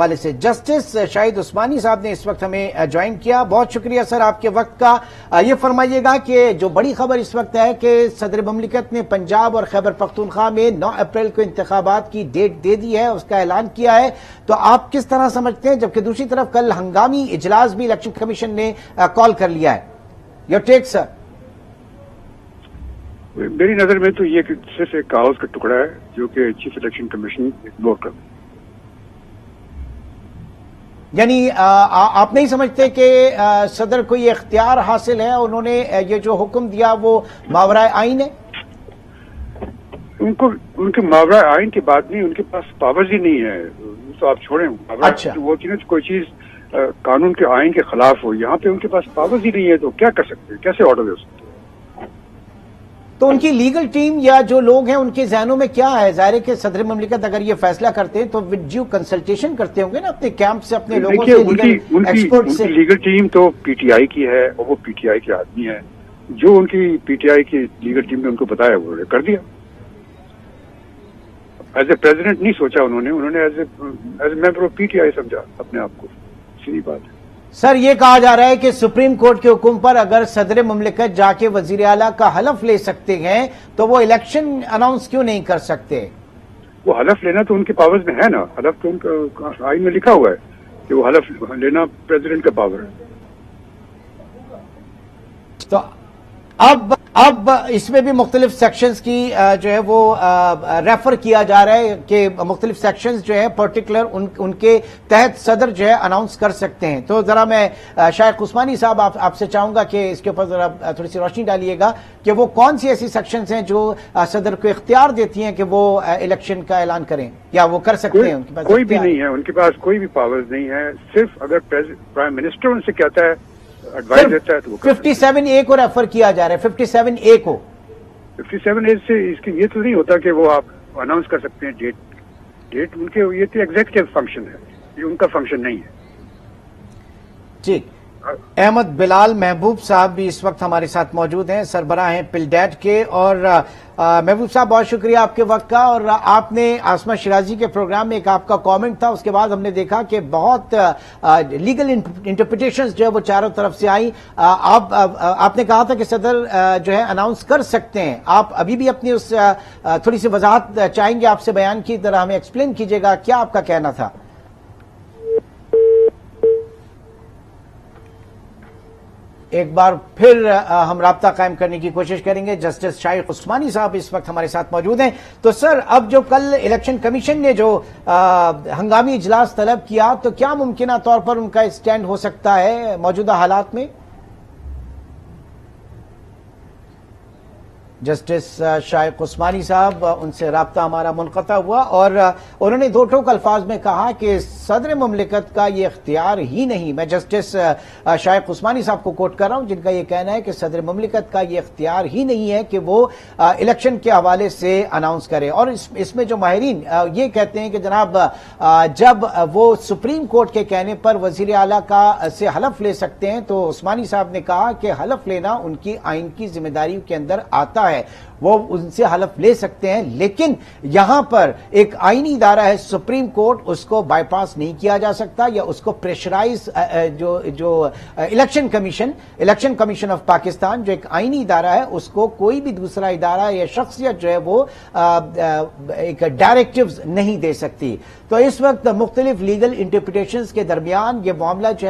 حوالے سے جسٹس شاہد عثمانی صاحب نے اس وقت ہمیں جوائن کیا. بہت شکریہ سر آپ کے وقت کا. یہ فرمائیے گا کہ جو بڑی خبر اس وقت ہے کہ صدر مملکت نے پنجاب اور خیبر پختونخوا میں 9 اپریل کو انتخابات کی ڈیٹ دے دی ہے, اس کا اعلان کیا ہے, تو آپ کس طرح سمجھتے ہیں؟ جبکہ دوسری طرف کل ہنگامی اجلاس بھی الیکشن کمیشن نے کال کر لیا ہے. یور ٹیک سر. میری نظر میں تو یہ صرف ایک کاغذ کا ٹکڑا ہے جو کہ چیف الیکشن کمیشن اگنور کر. یعنی آپ نہیں سمجھتے کہ صدر کو یہ اختیار حاصل ہے, انہوں نے یہ جو حکم دیا وہ ماورائے آئین ہے؟ ان کے ماورائے آئین کی بات نہیں, ان کے پاس پاورز ہی نہیں ہے. تو آپ چھوڑیں, اچھا وہ چیز کوئی چیز قانون کے آئین کے خلاف ہو, یہاں پہ ان کے پاس پاورز ہی نہیں ہے تو کیا کر سکتے ہیں, کیسے آرڈر دے سکتے ہیں؟ تو ان کی لیگل ٹیم یا جو لوگ ہیں ان کے ذہنوں میں کیا ہے؟ ظاہر ہے کہ صدر مملکت اگر یہ فیصلہ کرتے ہیں تو ود ڈیو کنسلٹیشن کرتے ہوں گے نا اپنے کیمپ سے, اپنے لوگوں سے, لیگل ایکسپرٹ سے. لیگل ٹیم تو پی ٹی آئی کی ہے اور وہ پی ٹی آئی کے آدمی ہے. جو ان کی پی ٹی آئی کی لیگل ٹیم نے ان کو بتایا وہ کر دیا. ایز اے پریزیڈنٹ نہیں سوچا انہوں نے as a member of P T I سمجھا اپنے آپ کو. سیدھی بات ہے. سر یہ کہا جا رہا ہے کہ سپریم کورٹ کے حکم پر اگر صدر مملکت جا کے وزیر اعلیٰ کا حلف لے سکتے ہیں تو وہ الیکشن اناؤنس کیوں نہیں کر سکتے؟ وہ حلف لینا تو ان کے پاورز میں ہے نا. حلف تو ان کا آئین میں لکھا ہوا ہے کہ وہ حلف لینا پریزیڈنٹ کا پاور ہے. تو اب اس میں بھی مختلف سیکشنز کی جو ہے وہ ریفر کیا جا رہا ہے کہ مختلف سیکشنز جو ہے پرٹیکولر ان کے تحت صدر جو ہے اناؤنس کر سکتے ہیں. تو ذرا میں شاہد عثمانی صاحب آپ سے چاہوں گا کہ اس کے اوپر ذرا تھوڑی سی روشنی ڈالیے گا کہ وہ کون سی ایسی سیکشنز ہیں جو صدر کو اختیار دیتی ہیں کہ وہ الیکشن کا اعلان کریں یا وہ کر سکتے ہیں. ان کے پاس کوئی بھی نہیں ہے, ان کے پاس کوئی بھی پاورز نہیں ہے. صرف اگر پرائم منسٹر ان سے کہتا ہے, ایڈوائز دیتا ہے تو 57A کو ریفر کیا جا رہا ہے. 57A کو 57A سے اس کی یہ تو نہیں ہوتا کہ وہ آپ اناؤنس کر سکتے ہیں ڈیٹ ان کے. یہ تو ایگزیکٹو فنکشن ہے, یہ ان کا فنکشن نہیں ہے. ٹھیک. احمد بلال محبوب صاحب بھی اس وقت ہمارے ساتھ موجود ہیں, سربراہ ہیں پلڈیٹ کے. اور محبوب صاحب بہت شکریہ آپ کے وقت کا. اور آپ نے عاصمہ شیرازی کے پروگرام میں ایک آپ کا کامنٹ تھا, اس کے بعد ہم نے دیکھا کہ بہت لیگل انٹرپریٹیشنز جو ہے وہ چاروں طرف سے آئیں. آپ نے کہا تھا کہ صدر جو ہے اناؤنس کر سکتے ہیں. آپ ابھی بھی اپنی اس تھوڑی سی وضاحت چاہیں گے آپ سے بیان کی طرح ہمیں ایکسپلین کیجیے گا, کیا آپ کا کہنا تھا؟ ایک بار پھر ہم رابطہ قائم کرنے کی کوشش کریں گے. جسٹس شاہد عثمانی صاحب اس وقت ہمارے ساتھ موجود ہیں. تو سر, اب جو کل الیکشن کمیشن نے جو ہنگامی اجلاس طلب کیا, تو کیا ممکنہ طور پر ان کا اسٹینڈ ہو سکتا ہے موجودہ حالات میں؟ جسٹس شاہد عثمانی صاحب, ان سے رابطہ ہمارا منقطع ہوا اور انہوں نے دو ٹوک الفاظ میں کہا کہ صدر مملکت کا یہ اختیار ہی نہیں. میں جسٹس شاہد عثمانی صاحب کو کوٹ کر رہا ہوں جن کا یہ کہنا ہے کہ صدر مملکت کا یہ اختیار ہی نہیں ہے کہ وہ الیکشن کے حوالے سے اناؤنس کرے. اور اس میں جو ماہرین یہ کہتے ہیں کہ جناب جب وہ سپریم کورٹ کے کہنے پر وزیر اعلیٰ کا سے حلف لے سکتے ہیں, تو عثمانی صاحب نے کہا کہ حلف لینا ان کی آئین کی ذمہ داریوں کے اندر آتا ہے, وہ ان سے حلف لے سکتے ہیں. لیکن یہاں پر ایک آئینی ادارہ ہے سپریم کورٹ, اس کو بائی پاس نہیں کیا جا سکتا یا اس کو پریشرائز جو الیکشن کمیشن آف پاکستان جو ایک آئینی ادارہ ہے, اس کو کوئی بھی دوسرا ادارہ یا شخصیت جو ہے وہ ایک ڈائریکٹیوز نہیں دے سکتی. تو اس وقت مختلف لیگل انٹرپریٹیشنز کے درمیان یہ معاملہ جو ہے